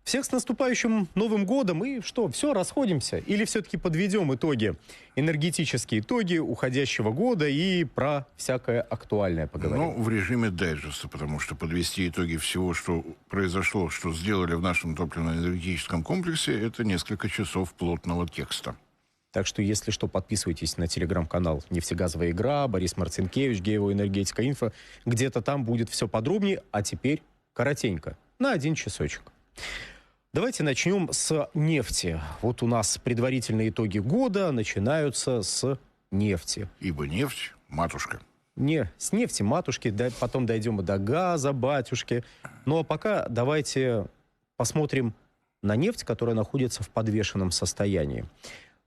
Всех с наступающим Новым годом. И что, все, расходимся? Или все-таки подведем итоги, энергетические итоги уходящего года и про всякое актуальное поговорим? Ну, в режиме дайджеста, потому что подвести итоги всего, что произошло, что сделали в нашем топливно-энергетическом комплексе, это несколько часов плотного текста. Так что, если что, подписывайтесь на телеграм-канал «Нефтегазовая игра», Борис Марцинкевич, Гео Энергетика Инфо. Где-то там будет все подробнее, а теперь коротенько, на 1 часочек. Давайте начнем с нефти. Вот у нас предварительные итоги года начинаются с нефти. Ибо нефть – матушка. Не, с нефти матушки, потом дойдем и до газа, батюшки. Ну а пока давайте посмотрим на нефть, которая находится в подвешенном состоянии.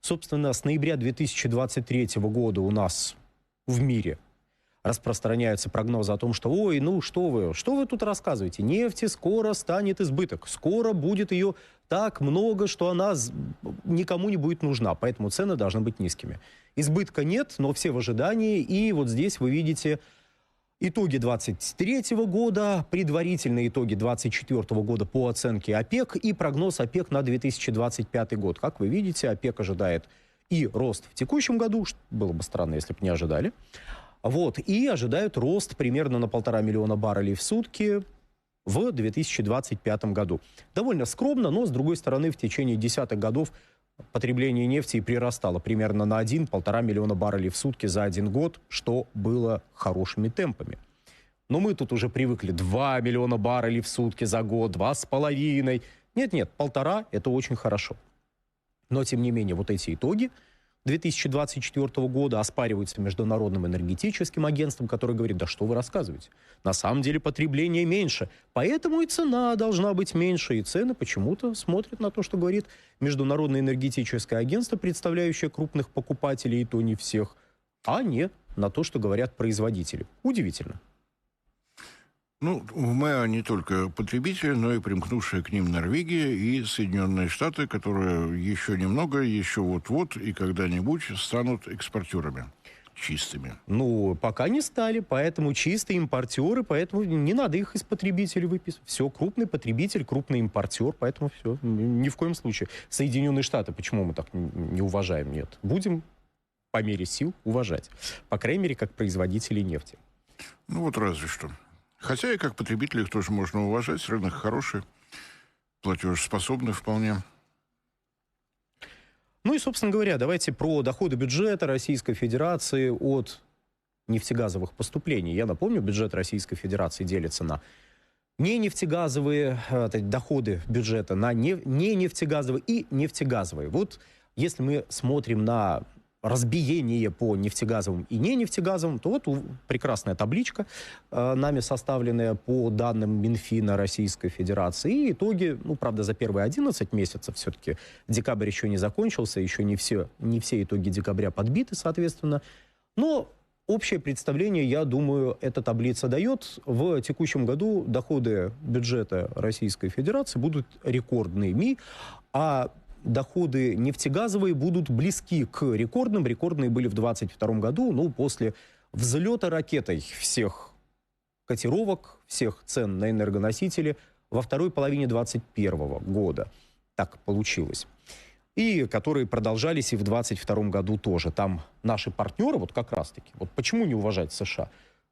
Собственно, с ноября 2023 года у нас в мире распространяются прогнозы о том, что ой, ну что вы тут рассказываете? Нефти скоро станет избыток, скоро будет ее так много, что она никому не будет нужна, поэтому цены должны быть низкими. Избытка нет, но все в ожидании, и вот здесь вы видите итоги 2023 года, предварительные итоги 2024 года по оценке ОПЕК и прогноз ОПЕК на 2025 год. Как вы видите, ОПЕК ожидает и рост в текущем году, что было бы странно, если бы не ожидали, вот, и ожидают рост примерно на 1,5 миллиона баррелей в сутки в 2025 году. Довольно скромно, но, с другой стороны, в течение десятых годов потребление нефти и прирастало примерно на 1,5 миллиона баррелей в сутки за один год, что было хорошими темпами. Но мы тут уже привыкли 2 миллиона баррелей в сутки за год, 2,5. Нет, 1,5 – это очень хорошо. Но, тем не менее, вот эти итоги 2024 года оспариваются Международным энергетическим агентством, которое говорит, да что вы рассказываете? На самом деле потребление меньше, поэтому и цена должна быть меньше. И цены почему-то смотрят на то, что говорит Международное энергетическое агентство, представляющее крупных покупателей, и то не всех, а не на то, что говорят производители. Удивительно. Ну, в МЭА не только потребители, но и примкнувшие к ним Норвегия и Соединенные Штаты, которые еще немного, еще вот-вот и когда-нибудь станут экспортерами чистыми. Ну, пока не стали, поэтому чистые импортеры, поэтому не надо их из потребителей выписывать. Все, крупный потребитель, крупный импортер, поэтому все, ни в коем случае. Соединенные Штаты, почему мы так не уважаем? Нет, будем по мере сил уважать. По крайней мере, как производители нефти. Ну, вот разве что. Хотя и как потребителей их тоже можно уважать, рынок хороший, платежеспособный вполне. Ну и, собственно говоря, давайте про доходы бюджета Российской Федерации от нефтегазовых поступлений. Я напомню, бюджет Российской Федерации делится на ненефтегазовые доходы бюджета, на ненефтегазовые и нефтегазовые. Вот если мы смотрим на разбиение по нефтегазовым и ненефтегазовым, то вот прекрасная табличка, нами составленная по данным Минфина Российской Федерации. И итоги, ну, правда, за первые 11 месяцев, все-таки декабрь еще не закончился, еще не все итоги декабря подбиты, соответственно. Но общее представление, я думаю, эта таблица дает. В текущем году доходы бюджета Российской Федерации будут рекордными, а доходы нефтегазовые будут близки к рекордным. Рекордные были в 2022 году, ну, после взлета ракетой всех котировок, всех цен на энергоносители во второй половине 2021 года. Так получилось. И которые продолжались и в 2022 году тоже. Там наши партнеры, вот как раз-таки, вот почему не уважать США?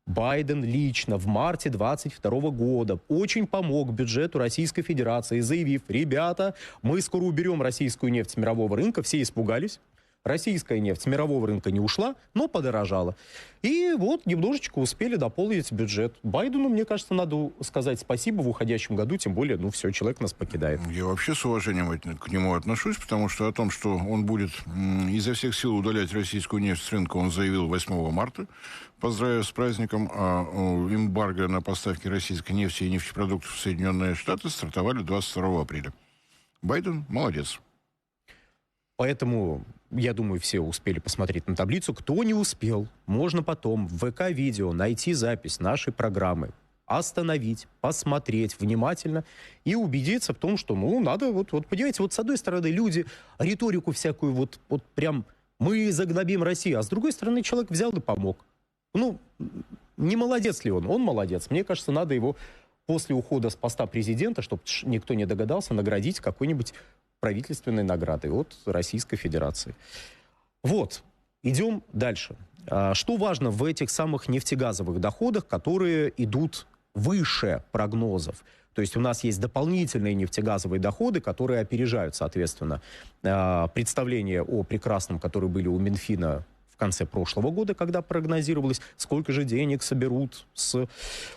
Байден лично в марте 2022 года очень помог бюджету Российской Федерации, заявив, ребята, мы скоро уберем российскую нефть с мирового рынка. Все испугались. Российская нефть с мирового рынка не ушла, но подорожала. И вот немножечко успели дополнить бюджет. Байдену, мне кажется, надо сказать спасибо в уходящем году, тем более, ну все, человек нас покидает. Я вообще с уважением к нему отношусь, потому что о том, что он будет изо всех сил удалять российскую нефть с рынка, он заявил 8 марта. Поздравляю с праздником. А эмбарго на поставки российской нефти и нефтепродуктов в Соединенные Штаты стартовали 22 апреля. Байден молодец. Поэтому, я думаю, все успели посмотреть на таблицу. Кто не успел, можно потом в ВК-видео найти запись нашей программы, остановить, посмотреть внимательно и убедиться в том, что, ну, надо, вот понимаете, вот с одной стороны люди риторику всякую, вот прям мы загнобим Россию, а с другой стороны человек взял и помог. Ну, не молодец ли он? Он молодец. Мне кажется, надо его после ухода с поста президента, чтобы никто не догадался, наградить какой-нибудь правительственной наградой от Российской Федерации. Вот, идем дальше. Что важно в этих самых нефтегазовых доходах, которые идут выше прогнозов? То есть у нас есть дополнительные нефтегазовые доходы, которые опережают, соответственно, представления о прекрасном, которые были у Минфина в конце прошлого года, когда прогнозировалось, сколько же денег соберут с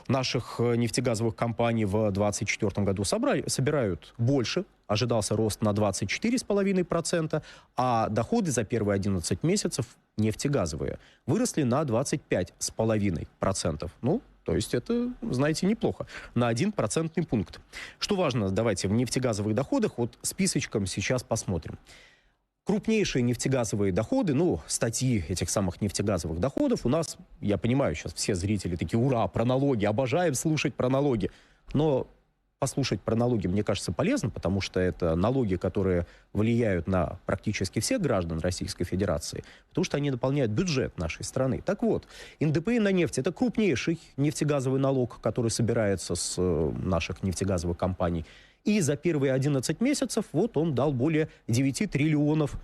наших нефтегазовых компаний в 2024 году. Собирают больше, ожидался рост на 24,5%, а доходы за первые 11 месяцев нефтегазовые выросли на 25,5%. Ну, то есть это, знаете, неплохо. На 1 процентный пункт. Что важно, давайте в нефтегазовых доходах, вот списочком сейчас посмотрим. Крупнейшие нефтегазовые доходы, ну, статьи этих самых нефтегазовых доходов у нас, я понимаю, сейчас все зрители такие, ура, про налоги, обожаем слушать про налоги. Но послушать про налоги, мне кажется, полезно, потому что это налоги, которые влияют на практически всех граждан Российской Федерации, потому что они наполняют бюджет нашей страны. Так вот, НДПИ на нефть – это крупнейший нефтегазовый налог, который собирается с наших нефтегазовых компаний. И за первые 11 месяцев вот он дал более 9 триллионов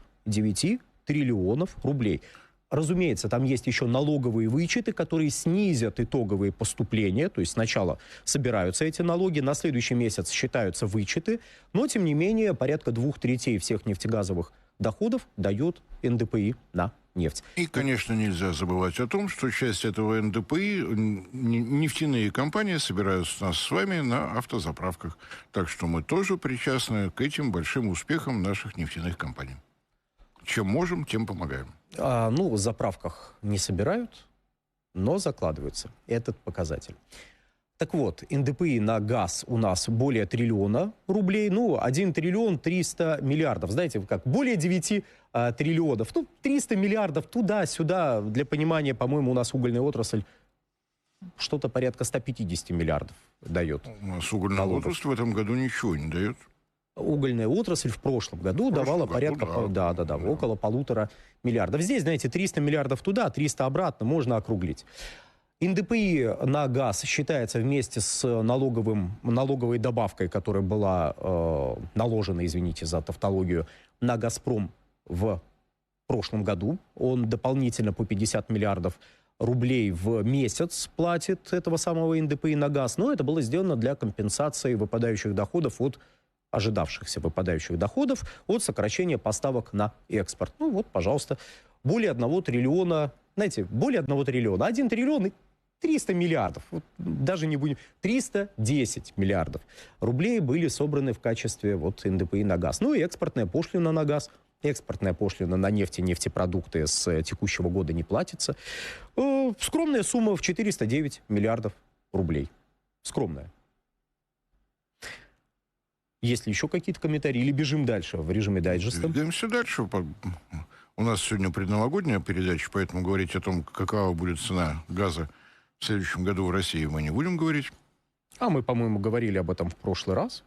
рублей. Разумеется, там есть еще налоговые вычеты, которые снизят итоговые поступления. То есть сначала собираются эти налоги, на следующий месяц считаются вычеты. Но, тем не менее, порядка 2/3 всех нефтегазовых доходов дает НДПИ на нефть. И, конечно, нельзя забывать о том, что часть этого НДПИ нефтяные компании собирают с нас с вами на автозаправках. Так что мы тоже причастны к этим большим успехам наших нефтяных компаний. Чем можем, тем помогаем. Ну, в заправках не собирают, но закладываются. Этот показатель. Так вот, НДПИ на газ у нас более триллиона рублей. Ну, 1 триллион 300 миллиардов. Знаете, как более 9 триллионов. Ну, 300 миллиардов туда-сюда. Для понимания, по-моему, у нас угольная отрасль что-то порядка 150 миллиардов дает. У нас угольная отрасль в этом году ничего не дает. Угольная отрасль в прошлом году давала порядка около 1,5 миллиардов. Здесь, знаете, 300 миллиардов туда, 300 обратно, можно округлить. НДПИ на газ считается вместе с налоговой добавкой, которая была наложена, извините за тавтологию, на «Газпром» в прошлом году. Он дополнительно по 50 миллиардов рублей в месяц платит этого самого НДПИ на газ. Но это было сделано для компенсации выпадающих доходов от ожидавшихся выпадающих доходов от сокращения поставок на экспорт. Ну вот, пожалуйста, более 1 триллиона, знаете, более 1 триллиона, 1 триллион и 300 миллиардов, вот, даже не будем, 310 миллиардов рублей были собраны в качестве вот НДПИ на газ. Ну и экспортная пошлина на газ, экспортная пошлина на нефть и нефтепродукты с текущего года не платится. Скромная сумма в 409 миллиардов рублей. Скромная. Есть ли еще какие-то комментарии? Или бежим дальше в режиме дайджеста? Двигаемся дальше. У нас сегодня предновогодняя передача, поэтому говорить о том, какова будет цена газа в следующем году в России, мы не будем говорить. А мы, по-моему, говорили об этом в прошлый раз,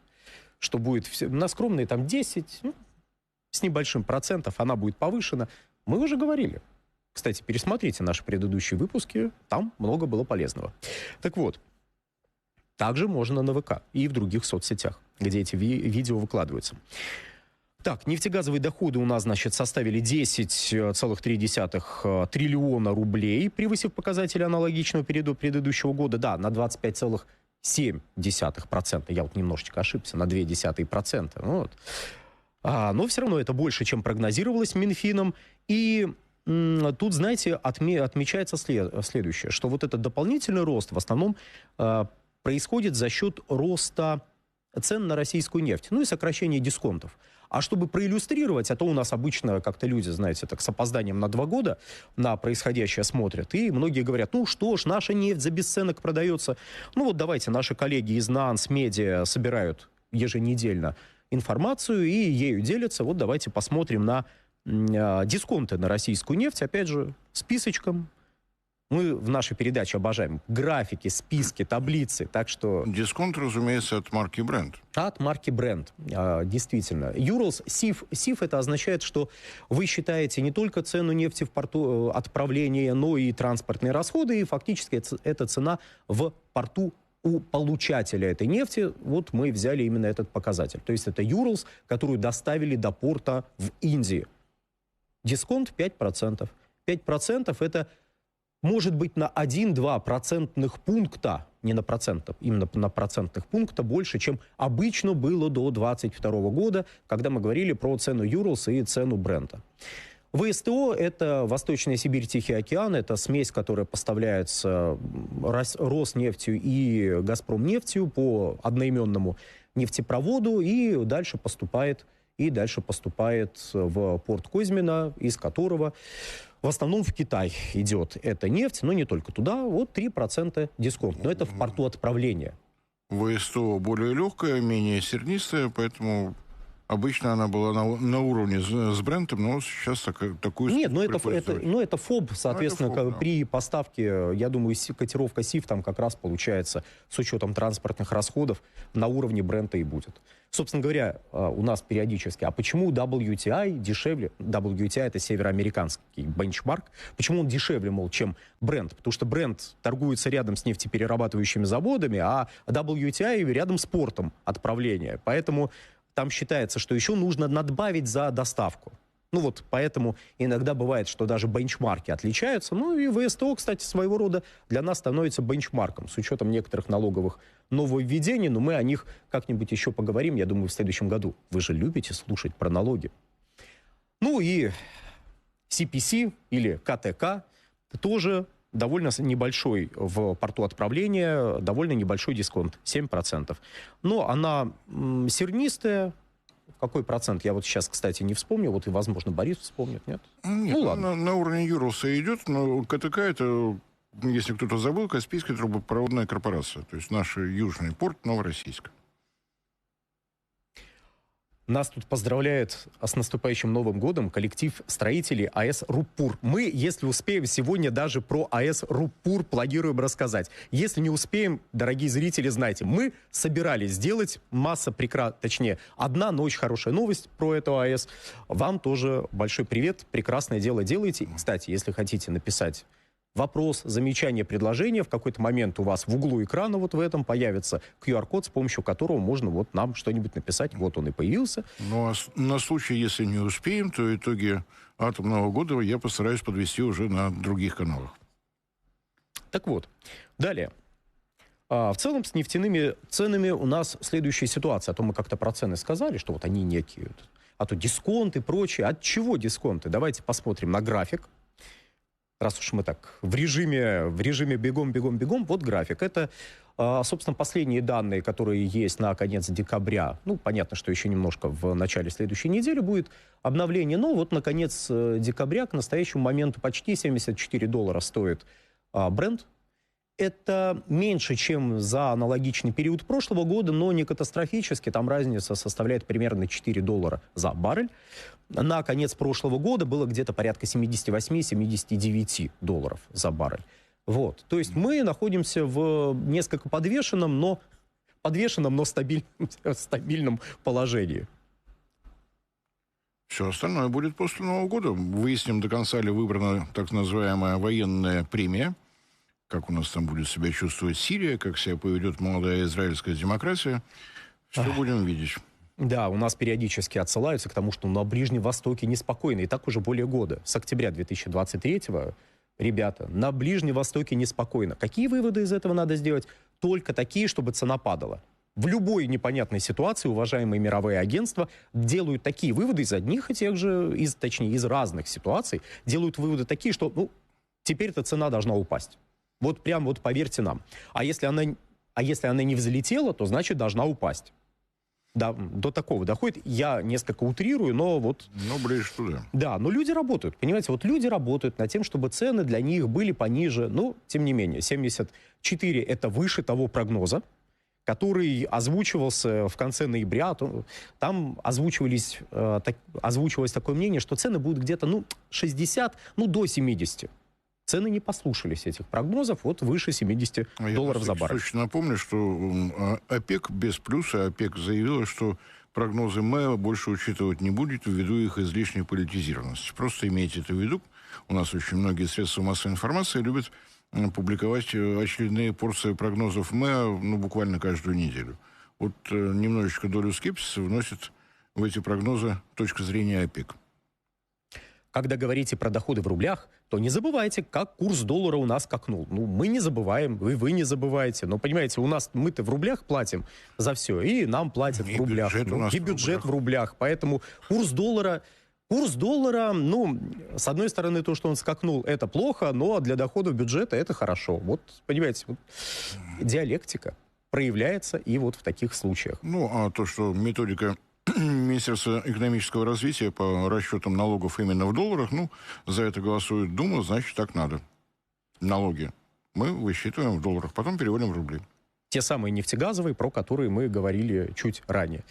что будет на скромные там 10, с небольшим процентов, она будет повышена. Мы уже говорили. Кстати, пересмотрите наши предыдущие выпуски, там много было полезного. Так вот, также можно на ВК и в других соцсетях, где эти видео выкладываются. Так, нефтегазовые доходы у нас, значит, составили 10,3 триллиона рублей, превысив показатели аналогичного периода предыдущего года. Да, на 25,7%. Я вот немножечко ошибся, на 0,2%. Вот. Но все равно это больше, чем прогнозировалось Минфином. И тут, знаете, отмечается следующее, что вот этот дополнительный рост в основном происходит за счет роста цен на российскую нефть, ну и сокращения дисконтов. А чтобы проиллюстрировать, а то у нас обычно как-то люди, знаете, так с опозданием на 2 года на происходящее смотрят, и многие говорят, ну что ж, наша нефть за бесценок продается. Ну вот давайте, наши коллеги из НАНС Медиа собирают еженедельно информацию и ею делятся. Вот давайте посмотрим на дисконты на российскую нефть, опять же, списочком. Мы в нашей передаче обожаем графики, списки, таблицы, так что... Дисконт, разумеется, от марки Brent. От марки Brent, действительно. Urals, СИФ это означает, что вы считаете не только цену нефти в порту отправления, но и транспортные расходы, и фактически это цена в порту у получателя этой нефти, вот мы взяли именно этот показатель. То есть это Urals, которую доставили до порта в Индии. Дисконт 5%. 5% это может быть на 1-2 процентных пункта, не на процентов, именно на процентных пункта больше, чем обычно было до 2022 года, когда мы говорили про цену Urals и цену Брента. ВСТО – это Восточная Сибирь, Тихий океан, это смесь, которая поставляется Роснефтью и Газпромнефтью по одноименному нефтепроводу и дальше поступает в порт Козьмина, из которого в основном в Китай идет эта нефть, но не только туда, вот 3% дисконт. Но это в порту отправления. ВСТО более легкая, менее сернистая, поэтому обычно она была на уровне с Брентом, но сейчас такую... Нет, но это ФОБ, соответственно, это ФОБ, да. При поставке, я думаю, котировка СИФ там как раз получается с учетом транспортных расходов на уровне Брента и будет. Собственно говоря, у нас периодически, а почему WTI дешевле? WTI это североамериканский бенчмарк. Почему он дешевле, мол, чем Брент? Потому что Брент торгуется рядом с нефтеперерабатывающими заводами, а WTI рядом с портом отправления. Поэтому там считается, что еще нужно надбавить за доставку. Ну вот, поэтому иногда бывает, что даже бенчмарки отличаются. Ну и ВСТО, кстати, своего рода для нас становится бенчмарком с учетом некоторых налоговых нововведений, но мы о них как-нибудь еще поговорим, я думаю, в следующем году. Вы же любите слушать про налоги. Ну и CPC или КТК тоже довольно небольшой в порту отправления, довольно небольшой дисконт, 7%. Но она сернистая. Какой процент? Я вот сейчас, кстати, не вспомню. Вот и, возможно, Борис вспомнит, нет? Нет, ну ладно. На уровне Юрлса идет, но КТК это, если кто-то забыл, Каспийская трубопроводная корпорация. То есть наш южный порт Новороссийск. Нас тут поздравляет с наступающим Новым годом коллектив строителей АЭС «Руппур». Мы, если успеем, сегодня даже про АЭС «Руппур» планируем рассказать. Если не успеем, дорогие зрители, знайте, мы собирались сделать точнее, одна, но очень хорошая новость про эту АЭС. Вам тоже большой привет, прекрасное дело делаете. Кстати, если хотите написать вопрос, замечание, предложение, в какой-то момент у вас в углу экрана вот в этом появится QR-код, с помощью которого можно вот нам что-нибудь написать. Вот он и появился. Ну, а на случай, если не успеем, то итоги атомного года я постараюсь подвести уже на других каналах. Так вот, далее. В целом с нефтяными ценами у нас следующая ситуация. А то мы как-то про цены сказали, что вот они некие. А то дисконты и прочее. От чего дисконты? Давайте посмотрим на график. Раз уж мы так в режиме бегом, вот график. Это, собственно, последние данные, которые есть на конец декабря. Ну, понятно, что еще немножко в начале следующей недели будет обновление. Но вот на конец декабря к настоящему моменту почти $74 стоит Brent. Это меньше, чем за аналогичный период прошлого года, но не катастрофически. Там разница составляет примерно $4 за баррель. На конец прошлого года было где-то порядка $78-79 за баррель. Вот. То есть мы находимся в несколько подвешенном, но стабильном положении. Все остальное будет после Нового года. Выясним, до конца ли выбрана так называемая военная премия. Как у нас там будет себя чувствовать Сирия, как себя поведет молодая израильская демократия. Все будем видеть. Да, у нас периодически отсылаются к тому, что на Ближнем Востоке неспокойно. И так уже более года. С октября 2023-го, ребята, на Ближнем Востоке неспокойно. Какие выводы из этого надо сделать? Только такие, чтобы цена падала. В любой непонятной ситуации уважаемые мировые агентства делают такие выводы из одних и тех же, из разных ситуаций, делают выводы такие, что теперь-то цена должна упасть. Вот прям вот поверьте нам. А если она не взлетела, то значит должна упасть. Да, до такого доходит. Я несколько утрирую, но вот... Ну, ближе туда. Да, но люди работают, понимаете? Вот люди работают над тем, чтобы цены для них были пониже. Но, тем не менее, 74 – это выше того прогноза, который озвучивался в конце ноября. Там озвучивалось такое мнение, что цены будут где-то 60, до 70. Цены не послушались этих прогнозов, вот выше $70 за баррель. Я точно напомню, что ОПЕК без плюса, ОПЕК заявила, что прогнозы МЭО больше учитывать не будет ввиду их излишней политизированности. Просто имейте это в виду. У нас очень многие средства массовой информации любят публиковать очередные порции прогнозов МЭА, ну, буквально каждую неделю. Вот немножечко долю скепсиса вносит в эти прогнозы точка зрения ОПЕК. Когда говорите про доходы в рублях, то не забывайте, как курс доллара у нас скакнул. Ну, мы не забываем, вы не забываете. Но, понимаете, мы-то в рублях платим за все, и нам платят в рублях. И бюджет в рублях. Поэтому курс доллара, ну, с одной стороны, то, что он скакнул, это плохо, но для доходов бюджета это хорошо. Вот, понимаете, вот, диалектика проявляется и вот в таких случаях. Ну, а то, что методика Министерства экономического развития по расчетам налогов именно в долларах, ну, за это голосует Дума, значит, так надо. Налоги мы высчитываем в долларах, потом переводим в рубли. Те самые нефтегазовые, про которые мы говорили чуть ранее.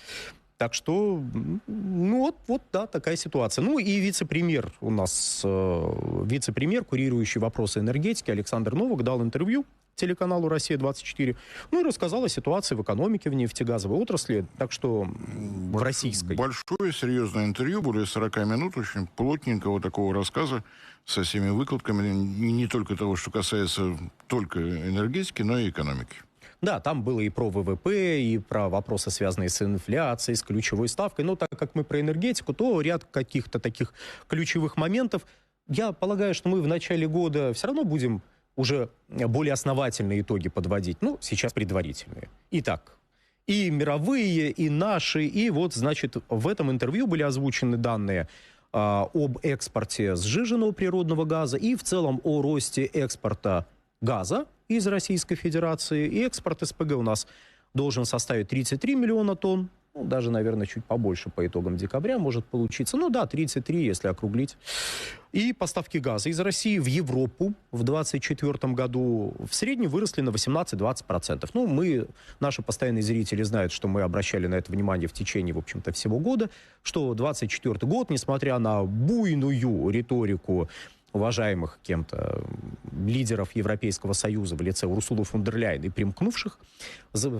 Так что, ну, вот, да, такая ситуация. Ну, и вице-премьер у нас, вице-премьер, курирующий вопросы энергетики Александр Новак дал интервью телеканалу «Россия-24», ну, и рассказал о ситуации в экономике, в нефтегазовой отрасли, так что в российской. Большое, серьезное интервью, более 40 минут, очень плотненького такого рассказа со всеми выкладками, не только того, что касается только энергетики, но и экономики. Да, там было и про ВВП, и про вопросы, связанные с инфляцией, с ключевой ставкой. Но так как мы про энергетику, то ряд каких-то таких ключевых моментов. Я полагаю, что мы в начале года все равно будем уже более основательные итоги подводить. Ну, сейчас предварительные. Итак, и мировые, и наши. И вот, значит, в этом интервью были озвучены данные об экспорте сжиженного природного газа и в целом о росте экспорта газа из Российской Федерации. И экспорт СПГ у нас должен составить 33 миллиона тонн. Ну, даже, наверное, чуть побольше по итогам декабря может получиться. Ну да, 33, если округлить. И поставки газа из России в Европу в 2024 году в среднем выросли на 18-20%. Ну, наши постоянные зрители знают, что мы обращали на это внимание в течение, в общем-то, всего года, что 2024 год, несмотря на буйную риторику уважаемых кем-то лидеров Европейского Союза в лице Урсулы фон дер Ляйен и примкнувших,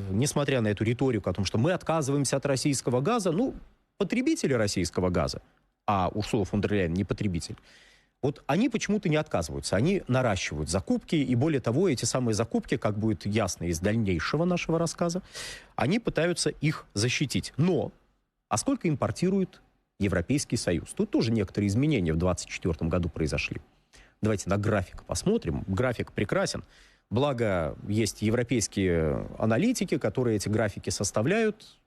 несмотря на эту риторику о том, что мы отказываемся от российского газа, ну, потребители российского газа, а Урсула фон дер Ляйен не потребитель, вот они почему-то не отказываются, они наращивают закупки, и более того, эти самые закупки, как будет ясно из дальнейшего нашего рассказа, они пытаются их защитить. Но, а сколько импортирует Европейский Союз? Тут тоже некоторые изменения в 2024 году произошли. Давайте на график посмотрим. График прекрасен. Благо, есть европейские аналитики, которые эти графики составляют.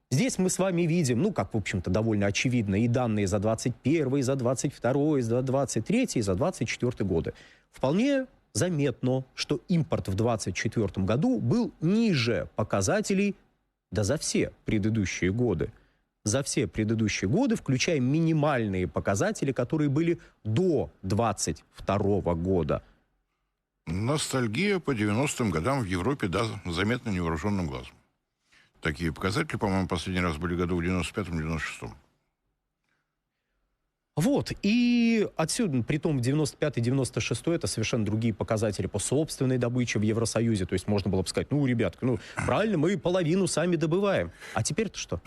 Здесь мы с вами видим, ну, как, в общем-то, довольно очевидно, и данные за 21, за 22, за 23 и за 24 годы. Вполне заметно, что импорт в 2024 году был ниже показателей, да, за все предыдущие годы. За все предыдущие годы, включая минимальные показатели, которые были до 2022 года. Ностальгия по 90-м годам в Европе, да, заметно невооруженным глазом. Такие показатели, по-моему, последний раз были году в 95-м, 96-м. Вот, и отсюда, притом 95-96 это совершенно другие показатели по собственной добыче в Евросоюзе. То есть можно было бы сказать, ну, ребятки, ну, правильно, мы половину сами добываем. А теперь-то что?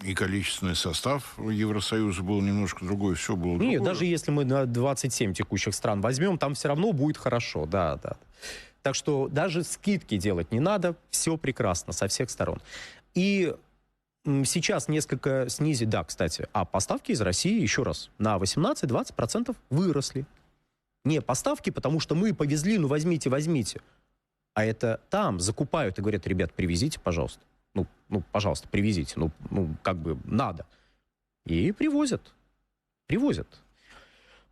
И количественный состав Евросоюза был немножко другой, все было другое. Нет, даже если мы на 27 текущих стран возьмем, там все равно будет хорошо, да. Так что даже скидки делать не надо, все прекрасно со всех сторон. И сейчас несколько снизить, да, кстати, а поставки из России, еще раз, на 18-20% выросли. Не поставки, потому что мы повезли, ну возьмите. А это там закупают и говорят, ребят, привезите, пожалуйста. Ну, пожалуйста, привезите, ну, как бы надо. И привозят.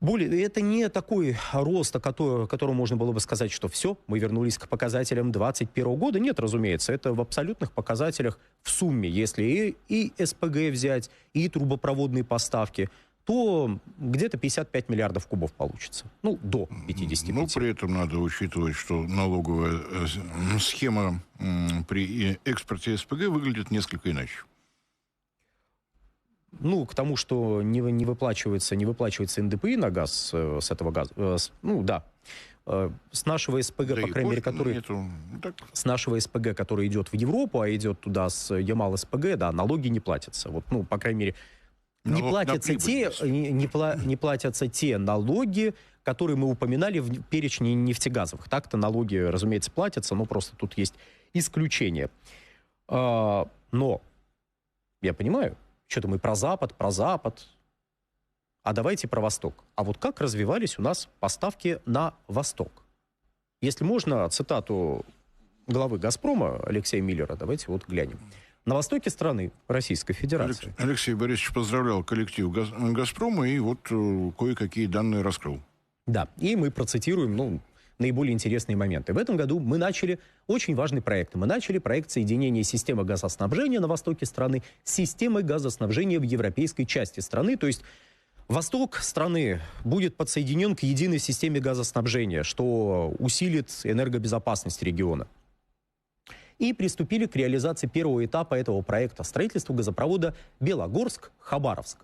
Это не такой рост, о котором можно было бы сказать, что все, мы вернулись к показателям 2021 года. Нет, разумеется, это в абсолютных показателях в сумме. Если и СПГ взять, и трубопроводные поставки, то где-то 55 миллиардов кубов получится. Ну, до 55. Но при этом надо учитывать, что налоговая схема при экспорте СПГ выглядит несколько иначе. Ну, к тому, что не выплачивается НДПИ на газ с этого газа. С нашего СПГ, по крайней мере, который... С нашего СПГ, который идет в Европу, а идет туда с Ямал-СПГ, да, налоги не платятся. Вот, ну, по крайней мере, не платятся не платятся те налоги, которые мы упоминали в перечне нефтегазовых. Так-то налоги, разумеется, платятся, но просто тут есть исключение. Но я понимаю, что-то мы про Запад. А давайте про Восток. А вот как развивались у нас поставки на Восток? Если можно, цитату главы «Газпрома» Алексея Миллера, давайте вот глянем. На востоке страны Российской Федерации. Алексей Борисович поздравлял коллектив «Газпрома» и вот кое-какие данные раскрыл. Да, и мы процитируем, наиболее интересные моменты. В этом году мы начали очень важный проект. Мы начали проект соединения системы газоснабжения на востоке страны с системой газоснабжения в европейской части страны. То есть восток страны будет подсоединен к единой системе газоснабжения, что усилит энергобезопасность региона. И приступили к реализации первого этапа этого проекта — строительству газопровода Белогорск-Хабаровск,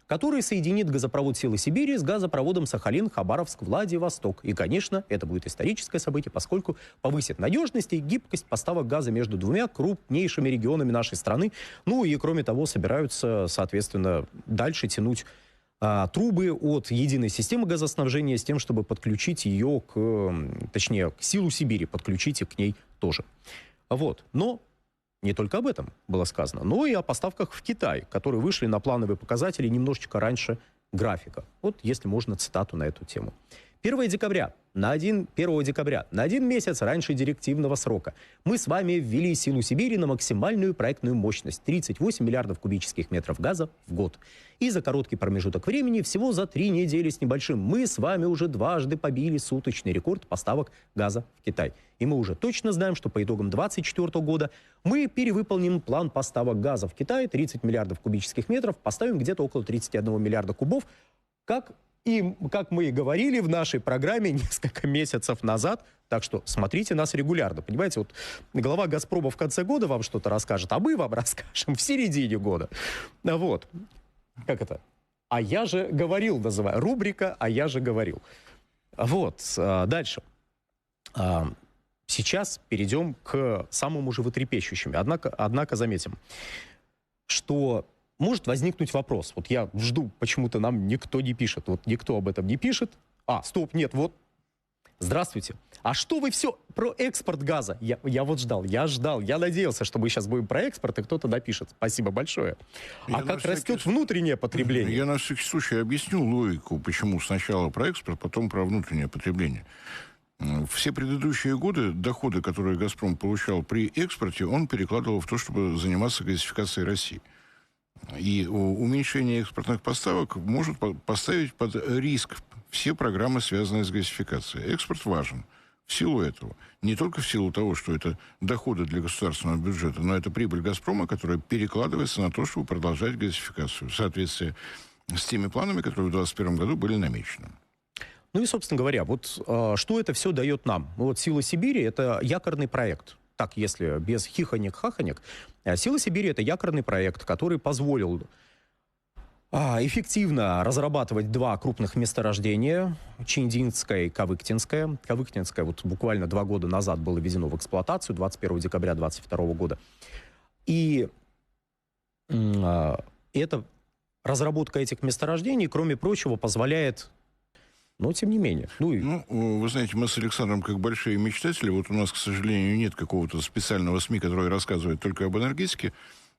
который соединит газопровод «Силы Сибири» с газопроводом Сахалин-Хабаровск-Владивосток. И, конечно, это будет историческое событие, поскольку повысит надежность и гибкость поставок газа между двумя крупнейшими регионами нашей страны. Ну и, кроме того, собираются, соответственно, дальше тянуть трубы от единой системы газоснабжения с тем, чтобы подключить ее к «Силу Сибири», подключить и к ней тоже. Вот. Но не только об этом было сказано, но и о поставках в Китай, которые вышли на плановые показатели немножечко раньше графика. Вот, если можно, цитату на эту тему. 1 декабря, на один месяц раньше директивного срока, мы с вами ввели «Силу Сибири» на максимальную проектную мощность — 38 миллиардов кубических метров газа в год. И за короткий промежуток времени, всего за 3 недели с небольшим, мы с вами уже дважды побили суточный рекорд поставок газа в Китай. И мы уже точно знаем, что по итогам 2024 года мы перевыполним план поставок газа в Китай — 30 миллиардов кубических метров, поставим где-то около 31 миллиарда кубов, как мы и говорили в нашей программе несколько месяцев назад. Так что смотрите нас регулярно. Понимаете, вот глава «Газпрома» в конце года вам что-то расскажет, а мы вам расскажем в середине года. Вот. Как это? «А я же говорил» называю. Рубрика «А я же говорил». Вот. Дальше. Сейчас перейдем к самому животрепещущему. Однако заметим, что может возникнуть вопрос. Вот я жду, почему-то нам никто не пишет. Вот никто об этом не пишет. Стоп, нет, вот. Здравствуйте. А что вы все про экспорт газа? Я вот ждал, я надеялся, что мы сейчас будем про экспорт, и кто-то напишет. Спасибо большое. Как растет внутреннее потребление? Я на всякий случай объясню логику, почему сначала про экспорт, потом про внутреннее потребление. Все предыдущие годы доходы, которые «Газпром» получал при экспорте, он перекладывал в то, чтобы заниматься газификацией России. И уменьшение экспортных поставок может поставить под риск все программы, связанные с газификацией. Экспорт важен в силу этого. Не только в силу того, что это доходы для государственного бюджета, но это прибыль «Газпрома», которая перекладывается на то, чтобы продолжать газификацию в соответствии с теми планами, которые в 2021 году были намечены. Ну и, собственно говоря, вот что это все дает нам? Вот «Сила Сибири» — это якорный проект. Так, если без хихонек-хахонек. «Сила Сибири» — это якорный проект, который позволил эффективно разрабатывать 2 крупных месторождения — Чиндинское и Кавыктинское. Кавыктинское вот буквально 2 года назад было введено в эксплуатацию, 21 декабря 2022 года. И эта разработка этих месторождений, кроме прочего, позволяет... Но тем не менее. Вы знаете, мы с Александром как большие мечтатели. Вот у нас, к сожалению, нет какого-то специального СМИ, который рассказывает только об энергетике.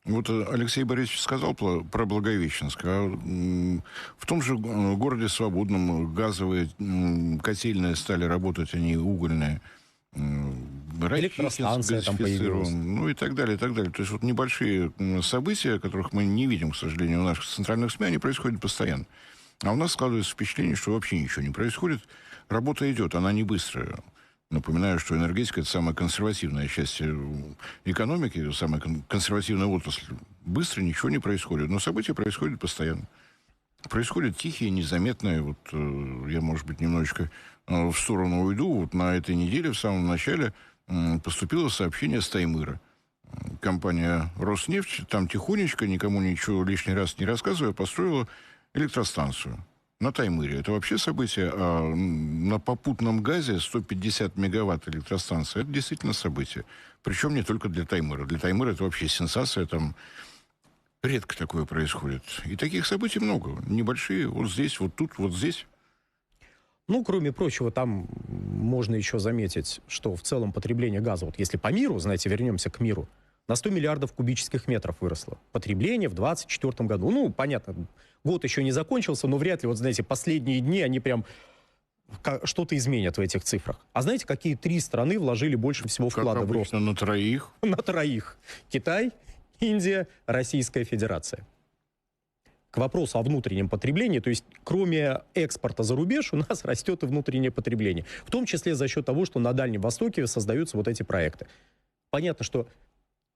Вот Алексей Борисович сказал про Благовещенск. В том же городе Свободном газовые котельные стали работать, они угольные. Электростанция там появилась. И так далее, и так далее. То есть вот небольшие события, которых мы не видим, к сожалению, в наших центральных СМИ, они происходят постоянно. А у нас складывается впечатление, что вообще ничего не происходит. Работа идет, она не быстрая. Напоминаю, что энергетика — это самая консервативная часть экономики, самая консервативная отрасль. Быстро ничего не происходит, но события происходят постоянно. Происходят тихие, незаметные. Вот я, может быть, немножечко в сторону уйду. Вот на этой неделе, в самом начале, поступило сообщение с Таймыра. Компания «Роснефть» там тихонечко, никому ничего лишний раз не рассказывая, построила электростанцию на Таймыре. Это вообще событие. На попутном газе 150 мегаватт электростанция. Это действительно событие. Причем не только для Таймыра. Для Таймыра это вообще сенсация. Там Редко такое происходит. И таких событий много. Небольшие, вот здесь, вот тут, вот здесь. Ну, кроме прочего, там можно еще заметить, что в целом потребление газа, вот если по миру, знаете, вернемся к миру, на 100 миллиардов кубических метров выросло. Потребление в 2024 году. Ну, понятно, год еще не закончился, но вряд ли, вот знаете, последние дни, они прям что-то изменят в этих цифрах. А знаете, какие 3 страны вложили больше всего вклада в рост? На троих. На троих. Китай, Индия, Российская Федерация. К вопросу о внутреннем потреблении, то есть кроме экспорта за рубеж у нас растет и внутреннее потребление. В том числе за счет того, что на Дальнем Востоке создаются вот эти проекты. Понятно, что,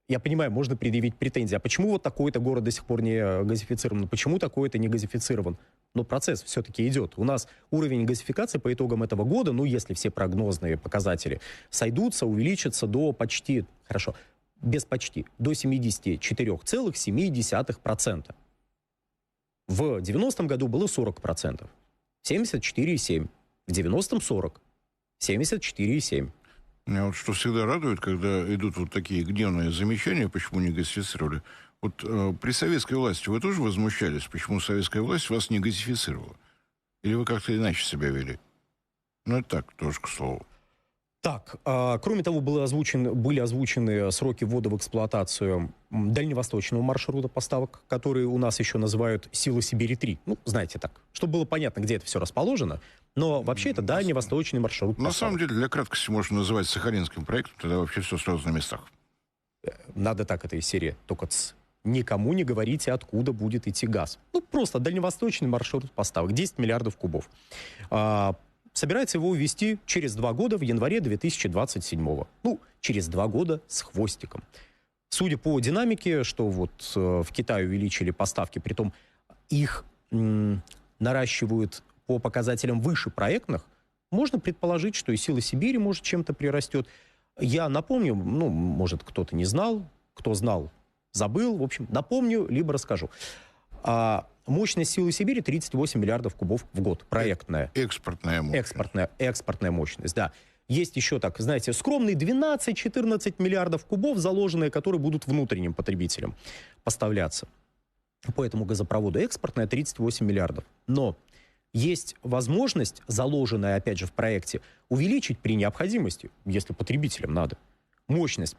я понимаю, можно предъявить претензии. А почему вот такой-то город до сих пор не газифицирован? Почему такой-то не газифицирован? Но процесс все-таки идет. У нас уровень газификации по итогам этого года, ну, если все прогнозные показатели сойдутся, увеличится до почти, хорошо, без почти, до 74,7%. В 90-м году было 40%. 74,7%. В 90-м 40%. 74,7%. Меня вот что всегда радует, когда идут вот такие гневные замечания, почему не газифицировали. Вот при советской власти вы тоже возмущались, почему советская власть вас не газифицировала? Или вы как-то иначе себя вели? Ну, это так, тоже к слову. Так, кроме того, были озвучены сроки ввода в эксплуатацию дальневосточного маршрута поставок, который у нас еще называют «Сила Сибири-3». Ну, знаете так, чтобы было понятно, где это все расположено. Но вообще это дальневосточный маршрут поставок. На самом деле, для краткости можно называть Сахалинским проектом, тогда вообще все сразу на местах. Надо так этой серии, только никому не говорите, откуда будет идти газ. Ну, просто дальневосточный маршрут поставок, 10 миллиардов кубов. Собирается его увезти через 2 года, в январе 2027-го. Ну, через 2 года с хвостиком. Судя по динамике, что вот в Китае увеличили поставки, притом их наращивают по показателям выше проектных, можно предположить, что и «Сила Сибири» может чем-то прирастет. Я напомню, ну, может, кто-то не знал, кто знал, забыл. В общем, напомню, либо расскажу. Мощность «Силы Сибири» 38 миллиардов кубов в год. Проектная. Экспортная мощность. Экспортная мощность, да. Есть еще, так, знаете, скромные 12-14 миллиардов кубов, заложенные, которые будут внутренним потребителям поставляться. По этому газопроводу экспортная 38 миллиардов. Но есть возможность, заложенная, опять же, в проекте, увеличить при необходимости, если потребителям надо, мощность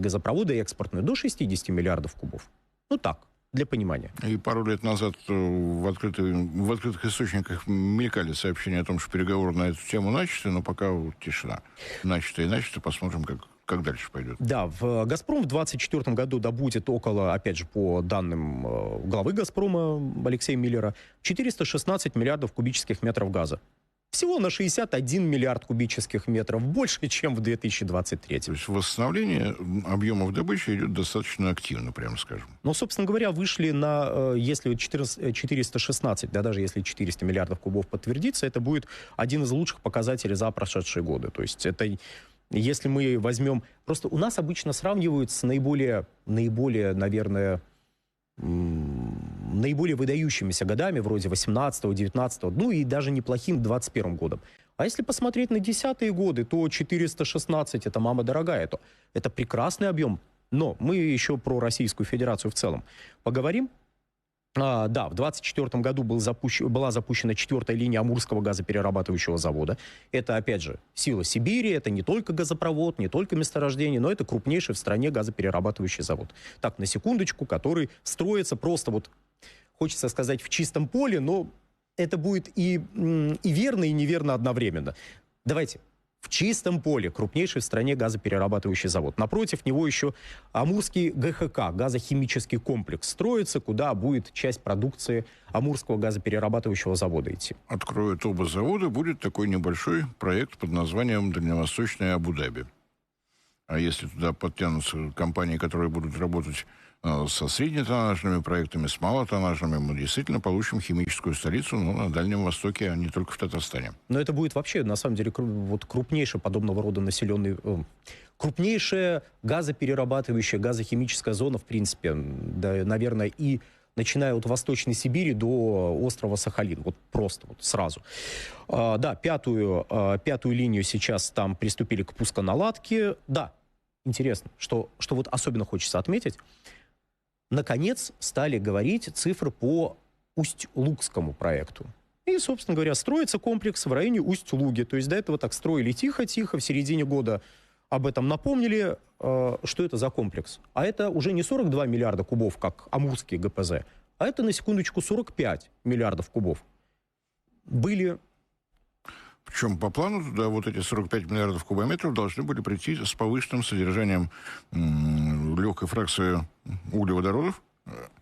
газопровода экспортную до 60 миллиардов кубов. Ну так, для понимания. И пару лет назад в открытых источниках мелькали сообщения о том, что переговоры на эту тему начаты, но пока вот тишина. Начато, посмотрим, как дальше пойдет. Да, «Газпром» в 2024 году добудет около, опять же, по данным главы «Газпрома» Алексея Миллера, 416 миллиардов кубических метров газа. Всего на 61 миллиард кубических метров больше, чем в 2023. То есть восстановление объемов добычи идет достаточно активно, прямо скажем. Ну, собственно говоря, вышли на, если 416, да даже если 400 миллиардов кубов подтвердится, это будет один из лучших показателей за прошедшие годы. То есть это, если мы возьмем... Просто у нас обычно сравнивают с наиболее, наверное, наиболее выдающимися годами, вроде 18-го, 19-го, ну и даже неплохим 21-м годом. А если посмотреть на 10-е годы, то 416 это мама дорогая, это прекрасный объем. Но мы еще про Российскую Федерацию в целом поговорим. Да, в 2024 году была запущена 4-я линия Амурского газоперерабатывающего завода. Это, опять же, «Сила Сибири», это не только газопровод, не только месторождение, но это крупнейший в стране газоперерабатывающий завод. Так, на секундочку, который строится просто вот, хочется сказать, в чистом поле, но это будет и верно, и неверно одновременно. Давайте. В чистом поле крупнейший в стране газоперерабатывающий завод. Напротив него еще Амурский ГХК, газохимический комплекс, строится, куда будет часть продукции Амурского газоперерабатывающего завода идти. Откроют оба завода, будет такой небольшой проект под названием «Дальневосточная Абу-Даби». А если туда подтянутся компании, которые будут работать со среднетоннажными проектами, с малотоннажными, мы действительно получим химическую столицу, но на Дальнем Востоке, а не только в Татарстане. Но это будет вообще, на самом деле, вот крупнейшая подобного рода крупнейшая газоперерабатывающая, газохимическая зона, в принципе, да, наверное, и начиная от Восточной Сибири до острова Сахалин. Вот просто, вот сразу. Да, пятую линию сейчас там приступили к пусконаладке. Да, интересно, что вот особенно хочется отметить. наконец стали говорить цифры по Усть-Лугскому проекту. И, собственно говоря, строится комплекс в районе Усть-Луги. То есть до этого так строили тихо-тихо, в середине года об этом напомнили, что это за комплекс. А это уже не 42 миллиарда кубов, как Амурский ГПЗ, а это, на секундочку, 45 миллиардов кубов. Были... Причем по плану туда вот эти 45 миллиардов кубометров должны были прийти с повышенным содержанием легкой фракции углеводородов,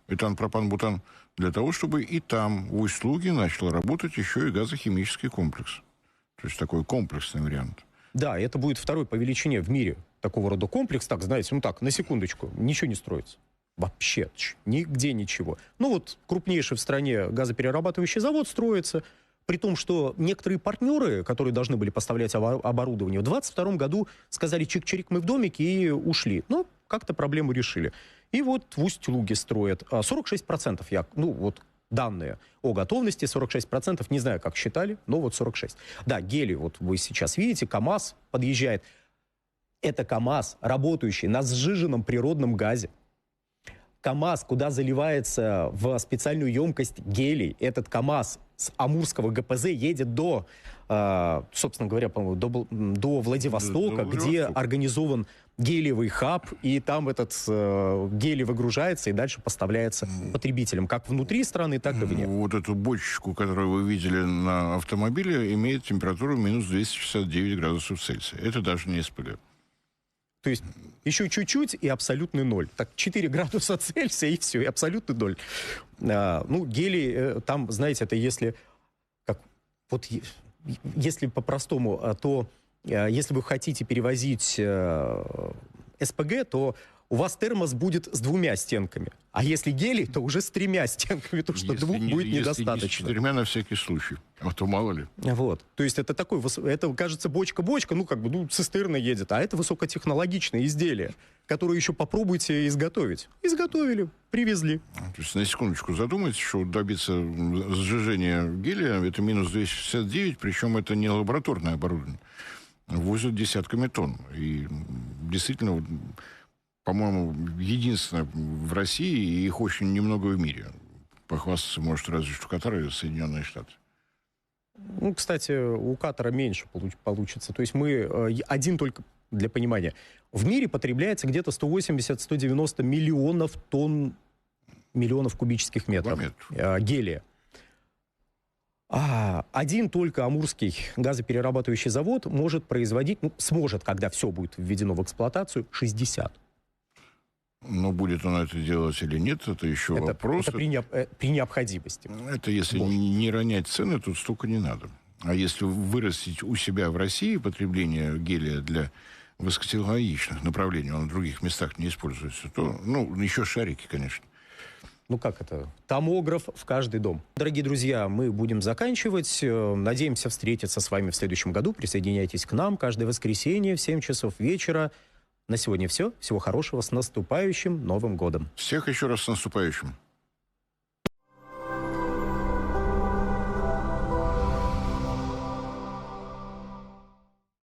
этан, пропан, бутан, для того, чтобы и там, в Усть-Луге, начал работать еще и газохимический комплекс. То есть такой комплексный вариант. Да, это будет второй по величине в мире такого рода комплекс. Так, знаете, ну так, на секундочку, ничего не строится. Вообще, нигде ничего. Ну вот крупнейший в стране газоперерабатывающий завод строится, при том, что некоторые партнеры, которые должны были поставлять оборудование, в 2022 году сказали чик-чирик, мы в домике, и ушли. Ну, как-то проблему решили. И вот в Усть-Луге строят 46%, ну вот данные о готовности, 46%, не знаю, как считали, но вот 46%. Да, Гелий, вот вы сейчас видите, КАМАЗ подъезжает. Это КАМАЗ, работающий на сжиженном природном газе. КАМАЗ, куда заливается в специальную емкость гелий, этот КАМАЗ с Амурского ГПЗ едет до, собственно говоря, до Владивостока, где организован гелиевый хаб, и там этот гелий выгружается и дальше поставляется потребителям, как внутри страны, так и вне. Вот эту бочечку, которую вы видели на автомобиле, имеет температуру минус 269 градусов Цельсия. Это даже не СПГ. То есть еще чуть-чуть и абсолютный ноль. Так, 4 градуса Цельсия и все, и абсолютный ноль. Ну, гелий, там, знаете, это если... Вот если по-простому, то если вы хотите перевозить СПГ, то у вас термос будет с 2 стенками. А если гелий, то уже с 3 стенками, потому что 2 будет недостаточно. Если не с 4 на всякий случай. А то мало ли. Вот. То есть это такой, это, кажется, бочка-бочка, ну, как бы, ну, цистерна едет. А это высокотехнологичное изделие, которое еще попробуйте изготовить. Изготовили, привезли. То есть, на секундочку, задумайтесь, что добиться сжижения гелия, это минус 269, причем это не лабораторное оборудование. Возят десятками тонн. И действительно... По-моему, единственное в России, и их очень немного в мире. Похвастаться может разве что Катар и Соединенные Штаты. Ну, кстати, у Катара меньше получится. То есть мы один только, для понимания, в мире потребляется где-то 180-190 миллионов тонн, миллионов кубических метров гелия. Один только Амурский газоперерабатывающий завод может производить, ну, сможет, когда все будет введено в эксплуатацию, 60. Но будет он это делать или нет, это еще вопрос. Это при необходимости. Это если не ронять цены, тут столько не надо. А если вырастить у себя в России потребление гелия для высокотехнологичных направлений, он в других местах не используется, то, ну, еще шарики, конечно. Ну как это? Томограф в каждый дом. Дорогие друзья, мы будем заканчивать. Надеемся встретиться с вами в следующем году. Присоединяйтесь к нам каждое воскресенье в 7 часов вечера. На сегодня все. Всего хорошего. С наступающим Новым годом. Всех еще раз с наступающим.